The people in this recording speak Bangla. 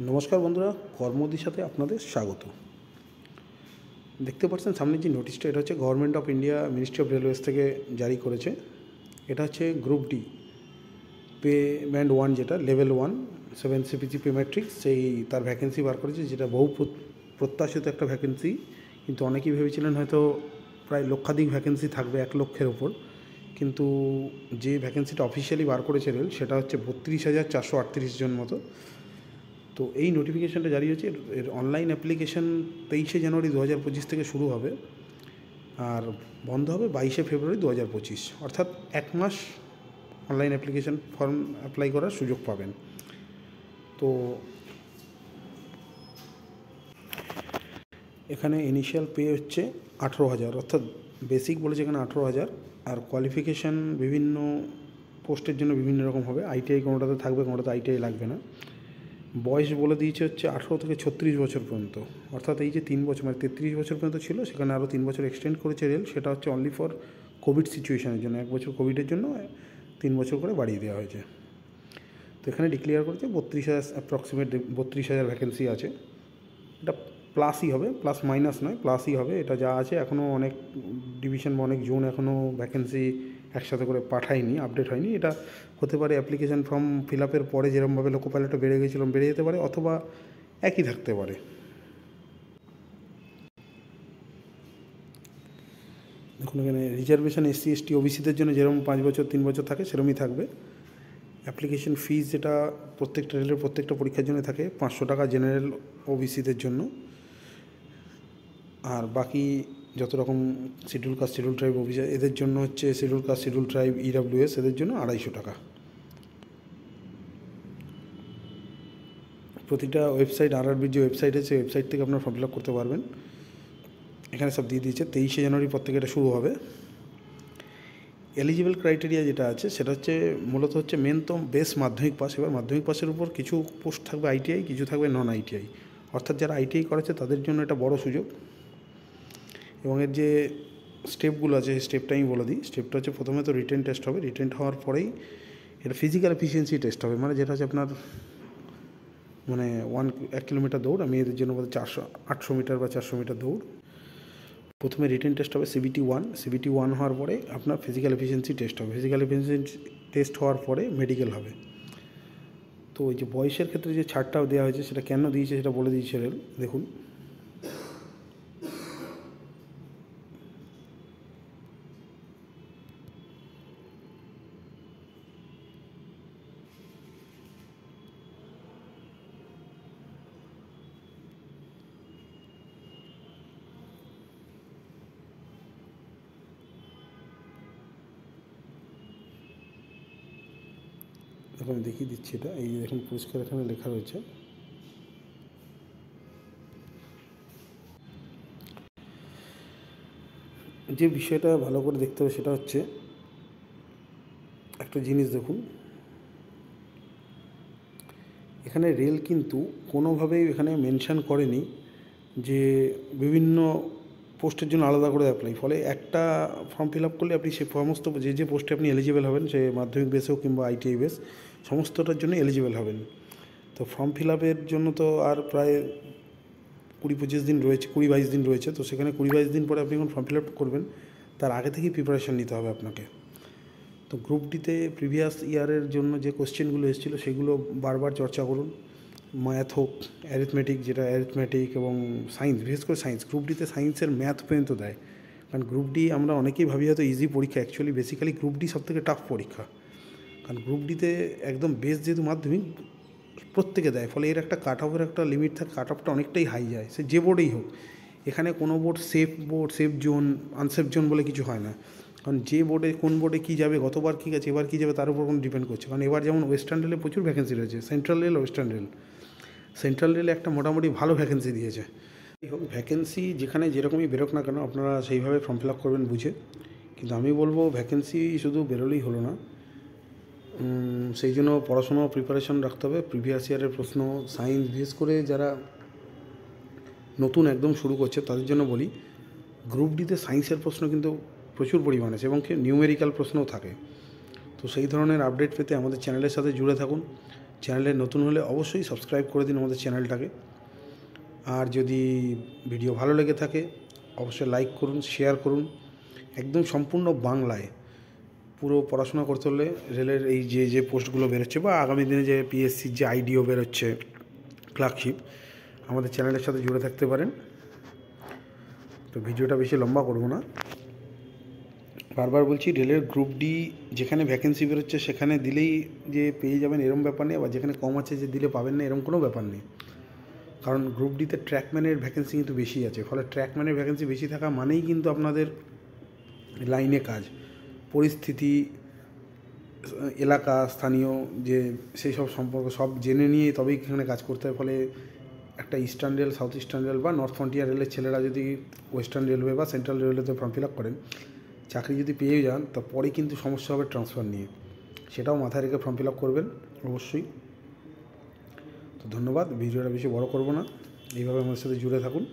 নমস্কার বন্ধুরা, কর্মদির সাথে আপনাদের স্বাগত। দেখতে পাচ্ছেন সামনে যে নোটিশটা, এটা হচ্ছে government of India ministry of railways থেকে জারি করেছে। এটা হচ্ছে গ্রুপ ডি পেমেন্ট 1, যেটা লেভেল 1 7 সিপিজি পে ম্যাট্রিক্স, সেই তার ভ্যাকেন্সি বার করেছে, যেটা বহু প্রত্যাশিত একটা ভ্যাকেন্সি। কিন্তু অনেকেই ভেবেছিলেন হয়তো প্রায় লক্ষাধিক ভ্যাকেন্সি থাকবে, 1 লক্ষের ওপর। কিন্তু যে ভ্যাকেন্সিটা অফিসিয়ালি বার করেছে রেল, সেটা হচ্ছে 32,438 জন মতো। তো এই নোটিফিকেশানটা জারি হয়েছে, এর অনলাইন অ্যাপ্লিকেশান 23শে জানুয়ারি 2025 থেকে শুরু হবে, আর বন্ধ হবে 22শে ফেব্রুয়ারি 2025, অর্থাৎ 1 মাস অনলাইন অ্যাপ্লিকেশান ফর্ম অ্যাপ্লাই করার সুযোগ পাবেন। তো এখানে ইনিশিয়াল পে হচ্ছে 18,000, অর্থাৎ বেসিক বলেছে এখানে 18,000, আর কোয়ালিফিকেশান বিভিন্ন পোস্টের জন্য বিভিন্ন রকম হবে। আইটিআই কোনোটাতে থাকবে, কোনোটাতে আইটিআই লাগবে না। বয়স বলে দিয়েছে হচ্ছে 18 থেকে 36 বছর পর্যন্ত, অর্থাৎ এই যে 3 বছর মানে 33 বছর পর্যন্ত ছিল, সেখানে আরও 3 বছর এক্সটেন্ড করেছে রেল। সেটা হচ্ছে অনলি ফর কোভিড সিচুয়েশানের জন্য, 1 বছর কোভিডের জন্য 3 বছর করে বাড়িয়ে দেওয়া হয়েছে। তো এখানে ডিক্লেয়ার করেছে 32,000, অ্যাপ্রক্সিমেট 32,000 ভ্যাকেন্সি আছে। এটা প্লাসই হবে, প্লাস মাইনাস নয়, প্লাসই হবে। এটা যা আছে, এখনও অনেক ডিভিশন বা অনেক জোন এখনও ভ্যাকেন্সি একসাথে করে পাঠায়নি, আপডেট হয়নি। এটা হতে পারে অ্যাপ্লিকেশান ফর্ম ফিল আপের পরে যেরকমভাবে লোকো পাইলটটা বেড়ে গেছিলো, বেড়ে যেতে পারে, অথবা একই থাকতে পারে। দেখুন এখানে রিজার্ভেশন এসসি এসটি ওবিসিদের জন্য যেরকম 5 বছর 3 বছর থাকে, সেরকমই থাকবে। অ্যাপ্লিকেশন ফিজ যেটা প্রত্যেকটা রেলের প্রত্যেকটা পরীক্ষার জন্য থাকে 500 টাকা জেনারেল ওবিসিদের জন্য, আর বাকি যত রকম schedule caste schedule tribe officer, এদের জন্য হচ্ছে schedule caste schedule tribe EWS, এদের জন্য 250 টাকা। প্রতিটা ওয়েবসাইট, আরআরবির যে ওয়েবসাইট আছে, সেই ওয়েবসাইট থেকে আপনারা ফর্ম ফিল আপ করতে পারবেন। এখানে সব দিয়ে দিয়েছে। 23শে জানুয়ারি পর থেকে এটা শুরু হবে। এলিজিবল ক্রাইটেরিয়া যেটা আছে, সেটা হচ্ছে মূলত হচ্ছে মেন তো বেস মাধ্যমিক পাস। এবার মাধ্যমিক পাসের উপর কিছু পোস্ট থাকবে আইটিআই, কিছু থাকবে নন আইটিআই, অর্থাৎ যারা আইটিআই করেছে তাদের জন্য এটা বড় সুযোগ। এবং এর যে স্টেপগুলো আছে, সেই স্টেপটা আমি বলে দিই। স্টেপটা হচ্ছে, প্রথমে তো রিটেন টেস্ট হবে, রিটেন হওয়ার পরেই এটা ফিজিক্যাল এফিসিয়েন্সি টেস্ট হবে, মানে যেটা হচ্ছে আপনার মানে 1 কিলোমিটার দৌড়, আমি এদের জন্য বলতে 800 মিটার বা 400 মিটার দৌড়। প্রথমে রিটেন টেস্ট হবে CBT 1 হওয়ার পরে আপনার ফিজিক্যাল এফিসিয়েন্সি টেস্ট হবে, ফিজিক্যাল এফিসিয়েন্সি টেস্ট হওয়ার পরে মেডিকেল হবে। তো ওই যে বয়সের ক্ষেত্রে যে ছাড়টা দেওয়া হয়েছে, সেটা কেন দিয়েছে সেটা বলে দিয়েছে রেল। দেখুন, এখন দেখিয়ে দিচ্ছি। এটা এই দেখুন, পরিষ্কার এখানে লেখা রয়েছে। যে বিষয়টা ভালো করে দেখতে হবে সেটা হচ্ছে, একটা জিনিস দেখুন, এখানে রেল কিন্তু কোনোভাবেই এখানে মেনশন করেনি যে বিভিন্ন পোস্টের জন্য আলাদা করে অ্যাপ্লাই। ফলে একটা ফর্ম ফিল আপ করলে আপনি সে সমস্ত যে পোস্টে আপনি এলিজিবল হবেন, সে মাধ্যমিক বেস হোক কিংবা আইটিআই বেস, সমস্তটার জন্য এলিজিবল হবেন। তো ফর্ম ফিল আপের জন্য তো আর প্রায় 20-25 দিন রয়েছে, 20-22 দিন রয়েছে। তো সেখানে 20-22 দিন পরে আপনি যখন ফর্ম ফিল আপ করবেন, তার আগে থেকেই প্রিপারেশান নিতে হবে আপনাকে। তো গ্রুপ ডিতে প্রিভিয়াস ইয়ারের জন্য যে কোশ্চেনগুলো এসেছিলো, সেগুলো বারবার চর্চা করুন। ম্যাথ হোক, অ্যারিথমেটিক, যেটা অ্যারিথমেটিক এবং সায়েন্স, বিশেষ করে সায়েন্স, গ্রুপ ডিতে সায়েন্সের ম্যাথ পর্যন্ত দেয়। কারণ গ্রুপ ডি আমরা অনেকেই ভাবি হয়তো ইজি পরীক্ষা, অ্যাকচুয়ালি বেসিক্যালি গ্রুপ ডি সবথেকে টাফ পরীক্ষা। কারণ গ্রুপ ডিতে একদম বেস যেহেতু মাধ্যমিক প্রত্যেকে দেয়, ফলে এর একটা কাট অফের একটা লিমিট থাকে, কাট অফটা অনেকটাই হাই যায়, সে যে বোর্ডেই হোক। এখানে কোনো board safe zone, unsafe zone বলে কিছু হয় না। কারণ যে বোর্ডে কোন বোর্ডে কী যাবে, গতবার কী গেছে, এবার কী যাবে, তার উপর কোনো ডিপেন্ড করছে। কারণ এবার যেমন ওয়েস্টার্ন রেলে প্রচুর ভ্যাকেন্সি রয়েছে, central rail, western rail. Central রেলে একটা মোটামুটি ভালো ভ্যাকেন্সি দিয়েছে। যাই হোক, ভ্যাকেন্সি যেখানে যেরকমই বেরোক না কেন, আপনারা সেইভাবে ফর্ম ফিল আপ করবেন বুঝে। কিন্তু আমি বলবো, ভ্যাকেন্সি শুধু বেরোলেই হলো না, সেই জন্য পড়াশুনো প্রিপারেশন রাখতে হবে। প্রিভিয়াস ইয়ারের প্রশ্ন, সায়েন্স, বিশেষ করে যারা নতুন একদম শুরু করছে তাদের জন্য বলি, গ্রুপ ডিতে সায়েন্সের প্রশ্ন কিন্তু প্রচুর পরিমাণে আছে, এবং নিউমেরিক্যাল প্রশ্নও থাকে। তো সেই ধরনের আপডেট পেতে আমাদের চ্যানেলের সাথে জুড়ে থাকুন। চ্যানেলে নতুন হলে অবশ্যই সাবস্ক্রাইব করে দিন আমাদের চ্যানেলটাকে। আর যদি ভিডিও ভালো লেগে থাকে অবশ্যই লাইক করুন, শেয়ার করুন। একদম সম্পূর্ণ বাংলায় পুরো পড়াশোনা করতে হলে রেলের এই যে পোস্টগুলো বেরোচ্ছে বা আগামী দিনে যে পিএসসির যে আইডিও বেরোচ্ছে, ক্লার্কশিপ, আমাদের চ্যানেলের সাথে জুড়ে থাকতে পারেন। তো ভিডিওটা বেশি লম্বা করব না। বারবার বলছি, রেলের গ্রুপ ডি যেখানে ভ্যাকেন্সি বেরোচ্ছে সেখানে দিলেই যে পেয়ে যাবেন এরকম ব্যাপার নেই, আবার যেখানে কম আছে যে দিলে পাবেন না এরকম কোনো ব্যাপার নেই। কারণ গ্রুপ ডিতে ট্র্যাকম্যানের ভ্যাকেন্সি কিন্তু বেশি আছে, ফলে ট্র্যাকম্যানের ভ্যাকেন্সি বেশি থাকা মানেই কিন্তু আপনাদের লাইনে কাজ, পরিস্থিতি, এলাকা, স্থানীয় যে সেই সব সম্পর্ক সব জেনে নিয়ে তবেই এখানে কাজ করতে হয়। ফলে একটা eastern rail, south eastern rail বা নর্থ ফ্রন্টিয়ার রেলের ছেলেরা যদি ওয়েস্টার্ন রেলওয়ে বা সেন্ট্রাল রেলওয়েতে ফর্ম ফিল আপ করেন, চাকরি যদি পেয়ে যান, তা পরে কিন্তু সমস্যা হবে ট্রান্সফার নিয়ে। সেটাও মাথায় রেখে ফর্ম ফিল আপ করবেন অবশ্যই। তো ধন্যবাদ, ভিডিওটা বেশি বড় করব না, এইভাবে আমাদের সাথে জুড়ে থাকুন।